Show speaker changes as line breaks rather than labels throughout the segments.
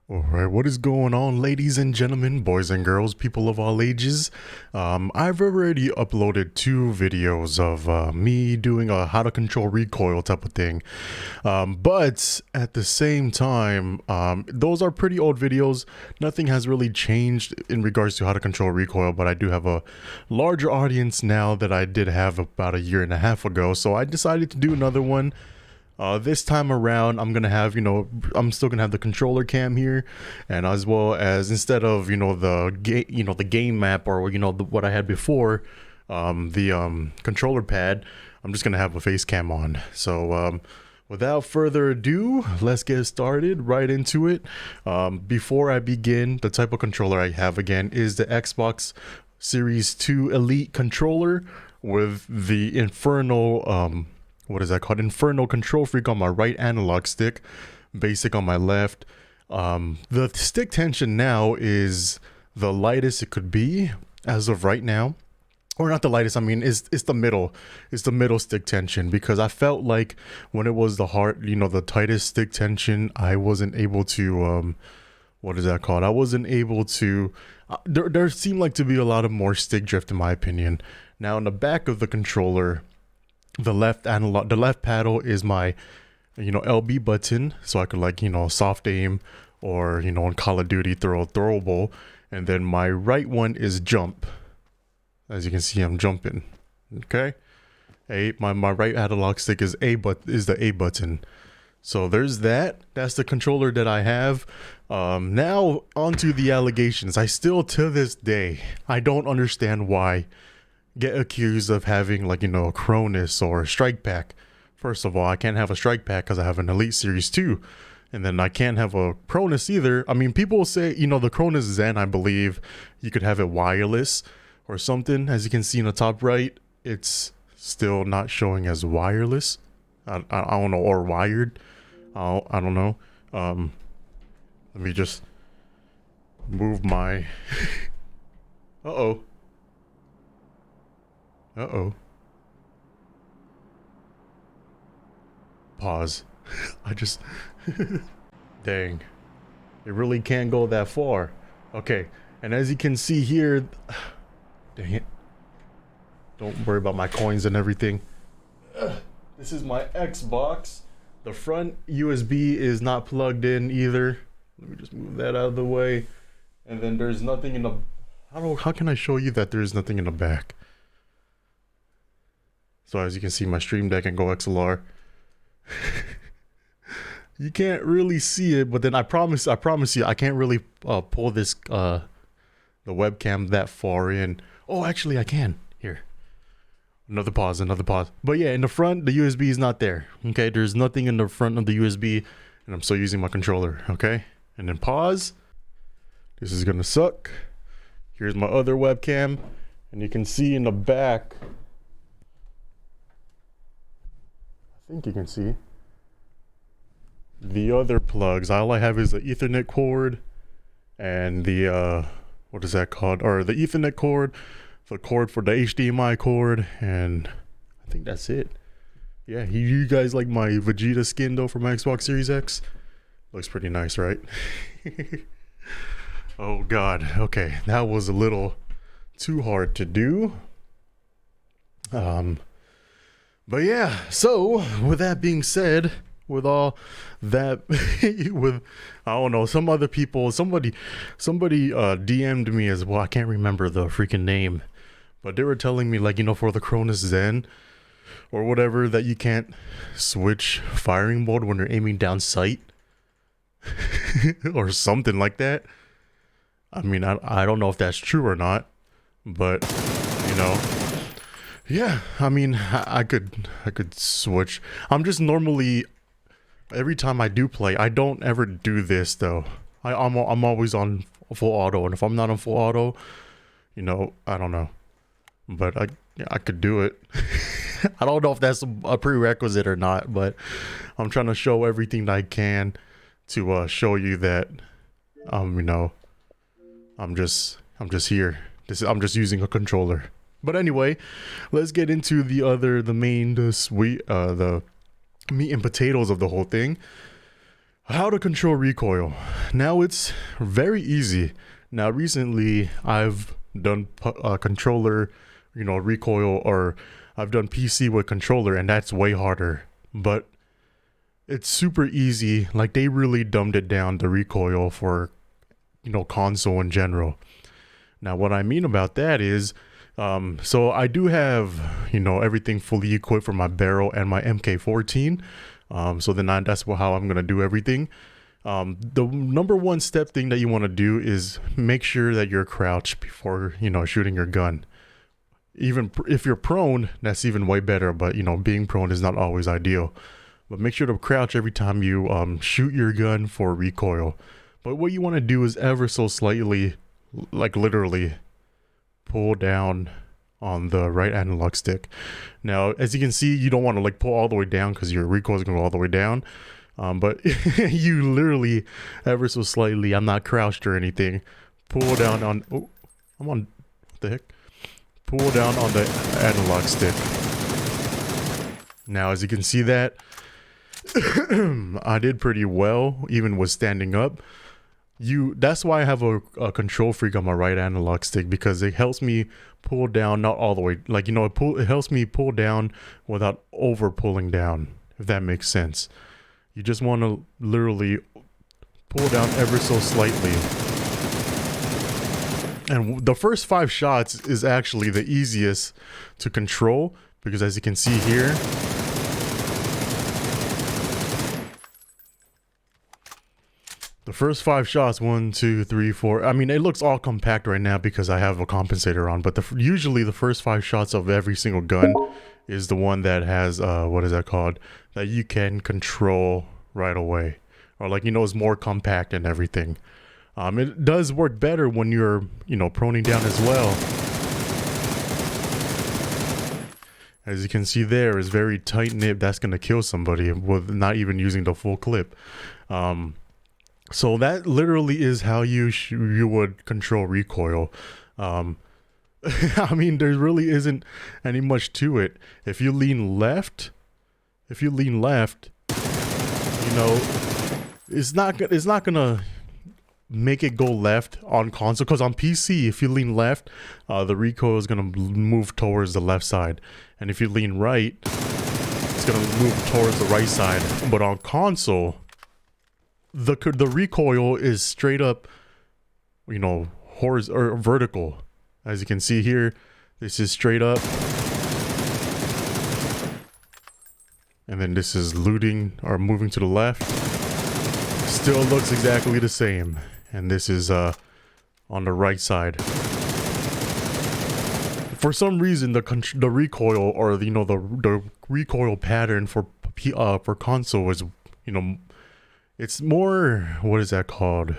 Alright, what is going on, ladies and gentlemen, boys and girls, people of all ages? I've already uploaded 2 videos of me doing a how to control recoil type of thing. But at the same time, those are pretty old videos. Nothing has really changed in regards to how to control recoil, but I do have a larger audience now that I did have about a year and a half ago. So I decided to do another one. This time around, I'm gonna have, I'm still gonna have the controller cam here, and as well as instead of, the game map or what I had before, the controller pad, I'm just gonna have a face cam on. So without further ado, let's get started right into it. Before I begin, the type of controller I have again is the Xbox Series 2 Elite controller with the Infernal what is that called? Infernal control freak on my right analog stick, basic on my left. The stick tension now is the lightest it could be as of right now. Or not the lightest, I mean, it's the middle. It's the middle stick tension, because I felt like when it was the tightest stick tension, I wasn't able to, what is that called? I wasn't able to, there seemed like to be a lot of more stick drift in my opinion. Now in the back of the controller, the left paddle is my LB button, so I could soft aim, or in Call of Duty throw a throwable. And then my right one is jump. As you can see, I'm jumping. Okay, my right analog stick is the A button. So there's that. That's the controller that I have. Now onto the allegations. I still, to this day, I don't understand why get accused of having a Cronus or a strike pack. First of all, I can't have a strike pack because I have an Elite Series 2, and then I can't have a Cronus either. I mean, people say the Cronus Zen, I believe you could have it wireless or something. As you can see in the top right, it's still not showing as wireless. I don't know, or wired. I don't know. Let me just move my uh-oh. Pause. I just dang, it really can't go that far. Okay, and as you can see here, dang it, don't worry about my coins and everything. This is my Xbox. The front USB is not plugged in either. Let me just move that out of the way. And then there's nothing in the, how can I show you that there's nothing in the back? So as you can see, my Stream Deck and Go XLR. You can't really see it, but then I promise you, I can't really pull this the webcam that far in. Oh, actually I can. Here. Another pause. But yeah, in the front, the USB is not there. Okay, there's nothing in the front of the USB, and I'm still using my controller. Okay, and then pause. This is gonna suck. Here's my other webcam, and you can see in the back, I think you can see the other plugs. All I have is the Ethernet cord and the what is that called? Or the Ethernet cord, the cord for the HDMI cord, and I think that's it. Yeah, you guys like my Vegeta skin though from Xbox Series X? Looks pretty nice, right? Oh god. Okay, that was a little too hard to do. But yeah, so with that being said, with all that, with, I don't know, some other people, somebody DM'd me as well. I can't remember the freaking name, but they were telling me for the Cronus Zen or whatever, that you can't switch firing mode when you're aiming down sight or something like that. I mean, I don't know if that's true or not, but yeah, I mean, I could switch. I'm just normally, every time I do play, I don't ever do this though. I'm always on full auto, and if I'm not on full auto, I don't know, but I could do it. I don't know if that's a prerequisite or not, but I'm trying to show everything that I can to show you that I'm just here. I'm just using a controller. But anyway, let's get into the meat and potatoes of the whole thing. How to control recoil. Now it's very easy. Now recently I've done controller, recoil, or I've done PC with controller, and that's way harder. But it's super easy. Like, they really dumbed it down, the recoil for console in general. Now what I mean about that is, so I do have everything fully equipped for my barrel and my MK14. So then that's how I'm gonna do everything. The number one step thing that you want to do is make sure that you're crouched before shooting your gun. Even if you're prone, that's even way better, but being prone is not always ideal. But make sure to crouch every time you shoot your gun for recoil. But what you want to do is ever so slightly, like literally, pull down on the right analog stick. Now, as you can see, you don't want to like pull all the way down because your recoil is going to go all the way down. But you literally, ever so slightly, I'm not crouched or anything, pull down on, oh, I'm on, what the heck? Pull down on the analog stick. Now, as you can see that, I did pretty well, even with standing up. That's why I have a control freak on my right analog stick, because it helps me pull down, not all the way, like, it helps me pull down without over pulling down, if that makes sense. You just want to literally pull down ever so slightly. And the first 5 shots is actually the easiest to control, because as you can see here, the first 5 shots, 1, 2, 3, 4. I mean, it looks all compact right now because I have a compensator on, but usually the first 5 shots of every single gun is the one that has, what is that called? That you can control right away. Or like, it's more compact and everything. It does work better when you're, proning down as well. As you can see there, is very tight knit. That's going to kill somebody with not even using the full clip. So that literally is how you would control recoil. I mean, there really isn't any much to it. If you lean left, it's not gonna make it go left on console, because on PC, if you lean left, the recoil is gonna move towards the left side, and if you lean right, it's gonna move towards the right side. But on console, the recoil is straight up, horizontal or vertical. As you can see here, this is straight up, and then this is looting or moving to the left. Still looks exactly the same, and this is on the right side. For some reason, the recoil, or the recoil pattern for console is it's more, what is that called?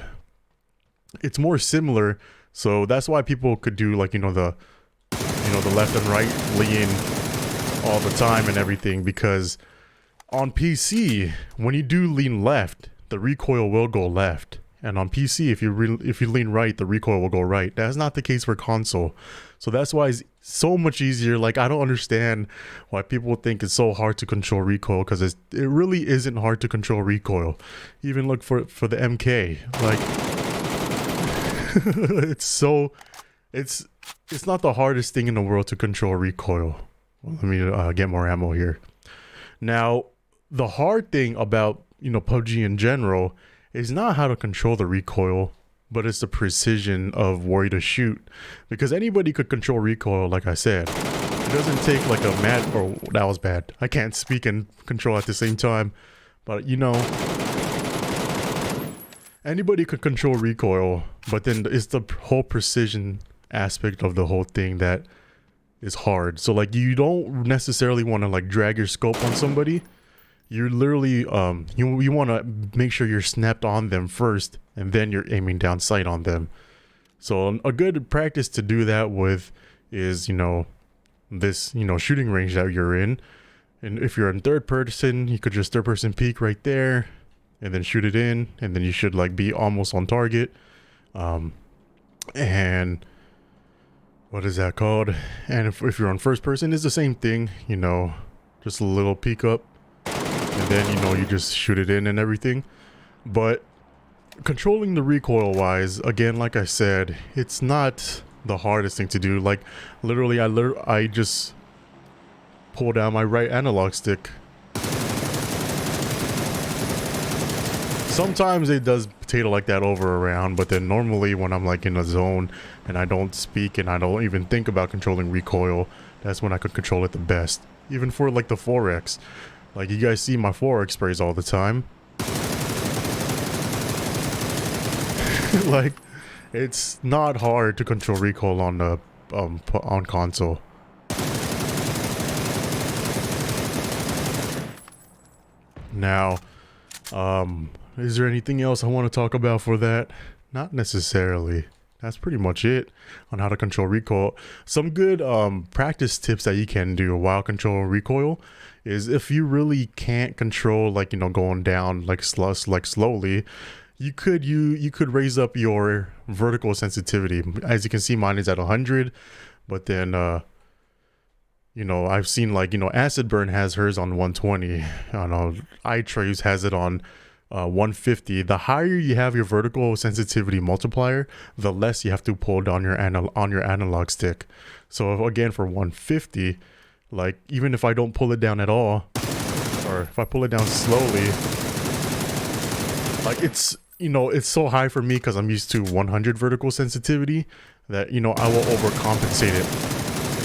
It's more similar, so that's why people could do like the left and right lean all the time and everything, because on PC, when you do lean left, the recoil will go left, and on PC, if you lean right, the recoil will go right. That's not the case for console, so that's why it's so much easier. Like, I don't understand why people think it's so hard to control recoil, because it really isn't hard to control recoil. Even look for the MK, like it's not the hardest thing in the world to control recoil. Well, let me get more ammo here. Now, the hard thing about PUBG in general is not how to control the recoil, but it's the precision of where to shoot, because anybody could control recoil. Like I said, it doesn't take like a or that was bad. I can't speak and control at the same time, but anybody could control recoil, but then it's the whole precision aspect of the whole thing that is hard. So like, you don't necessarily want to like drag your scope on somebody. You're literally you want to make sure you're snapped on them first, and then you're aiming down sight on them. So a good practice to do that with is this shooting range that you're in. And if you're in third person, you could just third person peek right there and then shoot it in, and then you should like be almost on target. And what is that called? And if you're on first person, it's the same thing, just a little peek up, and then you just shoot it in and everything. But controlling the recoil wise, again, like I said, it's not the hardest thing to do. Like literally I just pull down my right analog stick. Sometimes it does potato like that over around, but then normally when I'm like in a zone and I don't speak and I don't even think about controlling recoil, that's when I could control it the best. Even for like the 4X. Like you guys see my 4X sprays all the time. Like it's not hard to control recoil on the on console. Now, is there anything else I want to talk about for that? Not necessarily. That's pretty much it on how to control recoil. Some good practice tips that you can do while controlling recoil is if you really can't control, like, you know, going down like slowly, you could raise up your vertical sensitivity. As you can see, mine is at 100, but then you know, I've seen like, you know, Acid Burn has hers on 120. I know iTrace has it on 150. The higher you have your vertical sensitivity multiplier, the less you have to pull down your analog stick. So again, for 150, like even if I don't pull it down at all, or if I pull it down slowly, like it's, you know, it's so high for me because I'm used to 100 vertical sensitivity that, you know, I will overcompensate it.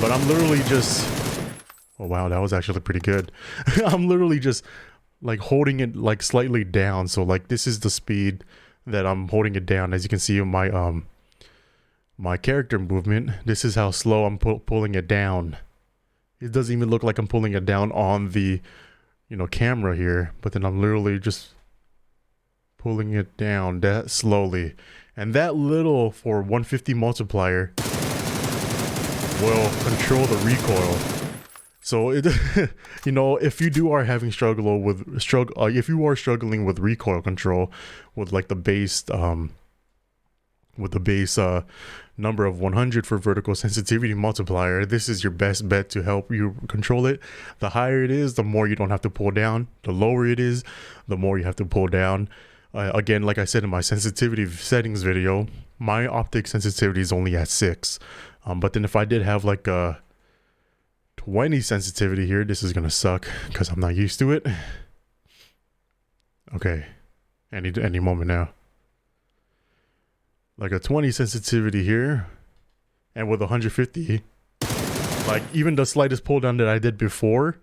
But I'm literally just, oh wow, that was actually pretty good. I'm literally just like holding it like slightly down. So like this is the speed that I'm holding it down. As you can see in my my character movement, this is how slow I'm pulling it down. It doesn't even look like I'm pulling it down on the, you know, camera here, but then I'm literally just pulling it down that slowly. And that little for 150 multiplier will control the recoil. So it, you know, if you are having if you are struggling with recoil control with like the base number of 100 for vertical sensitivity multiplier, this is your best bet to help you control it. The higher it is, the more you don't have to pull down. The lower it is, the more you have to pull down. Again, like I said in my sensitivity settings video, my optic sensitivity is only at 6. But then if I did have like a 20 sensitivity here, this is gonna suck because I'm not used to it. Okay, any moment now. Like a 20 sensitivity here, and with 150, like even the slightest pull down that I did before,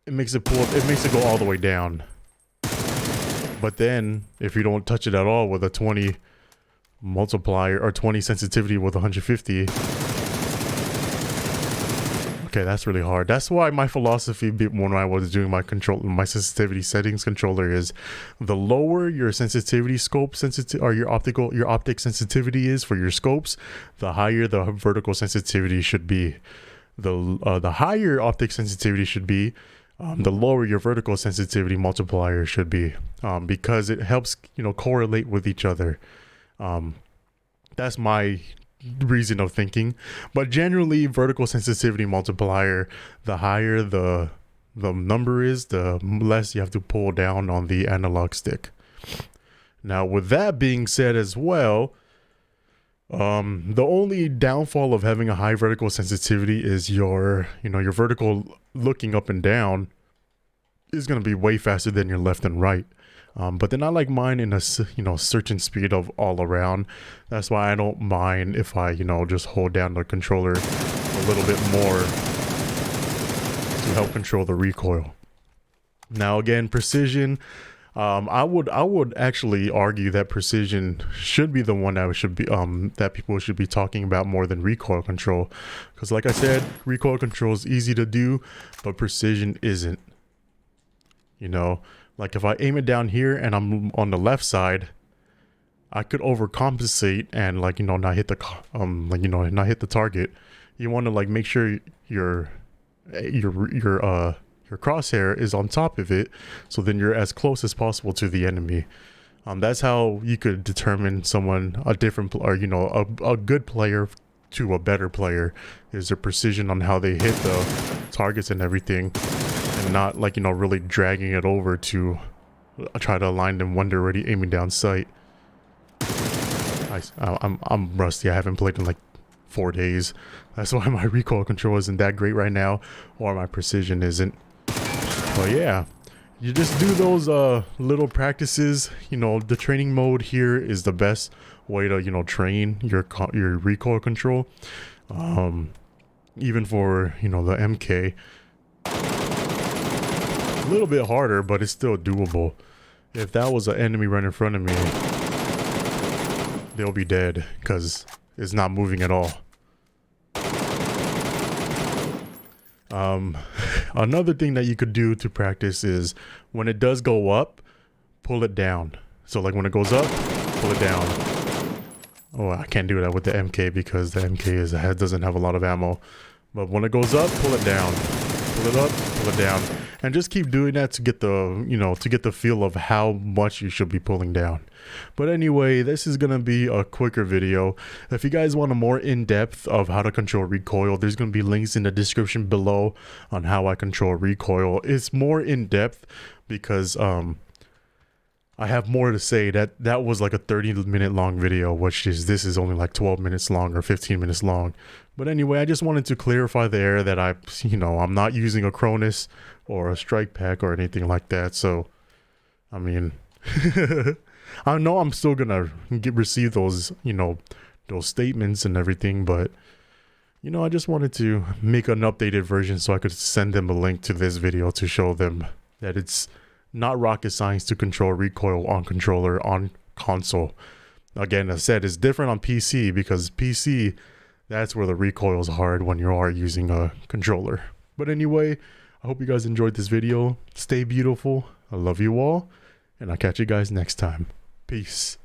it makes it go all the way down. But then if you don't touch it at all with a 20 multiplier or 20 sensitivity with 150, okay, that's really hard. That's why my philosophy when I was doing my sensitivity settings controller is the lower your sensitivity scope or your optic sensitivity is for your scopes, the higher the vertical sensitivity should be. The higher optic sensitivity should be, the lower your vertical sensitivity multiplier should be, because it helps, you know, correlate with each other. That's my reason of thinking. But generally, vertical sensitivity multiplier, the higher the number is, the less you have to pull down on the analog stick. Now, with that being said as well, the only downfall of having a high vertical sensitivity is your vertical looking up and down is going to be way faster than your left and right. But then I like mine in a, you know, certain speed of all around. That's why I don't mind if I, you know, just hold down the controller a little bit more to help control the recoil. Now again, precision. I would actually argue that precision should be the one that people should be talking about more than recoil control, because like I said, recoil control is easy to do, but precision isn't. You know, like if I aim it down here and I'm on the left side, I could overcompensate and, like, you know, not hit the not hit the target. You want to like make sure your crosshair is on top of it, so then you're as close as possible to the enemy. That's how you could determine someone a good player to a better player, is their precision on how they hit the targets and everything, and not, like, you know, really dragging it over to I try to align them when they're already aiming down sight. I'm rusty. I haven't played in like 4 days. That's why my recoil control isn't that great right now, or my precision isn't. But yeah, you just do those little practices. You know, the training mode here is the best way to, you know, train your recoil control. Even for, you know, the MK, a little bit harder, but it's still doable. If that was an enemy right in front of me, they'll be dead because it's not moving at all. Another thing that you could do to practice is when it does go up, pull it down. So like when it goes up, pull it down. Oh, I can't do that with the MK because the MK doesn't have a lot of ammo. But when it goes up, pull it down. Pull it up, pull it down. And just keep doing that to get the, you know, to get the feel of how much you should be pulling down. But anyway, this is going to be a quicker video. If you guys want a more in-depth of how to control recoil, there's going to be links in the description below on how I control recoil. It's more in-depth because I have more to say. That was like a 30-minute long video, which is, this is only like 12 minutes long or 15 minutes long. But anyway, I just wanted to clarify there that I'm not using a Cronus or a strike pack or anything like that. So, I mean, I know I'm still gonna receive those, you know, those statements and everything, but you know, I just wanted to make an updated version so I could send them a link to this video to show them that it's not rocket science to control recoil on controller on console. Again, as I said, it's different on PC because PC, that's where the recoil is hard when you are using a controller. But anyway, I hope you guys enjoyed this video. Stay beautiful. I love you all, and I'll catch you guys next time. Peace.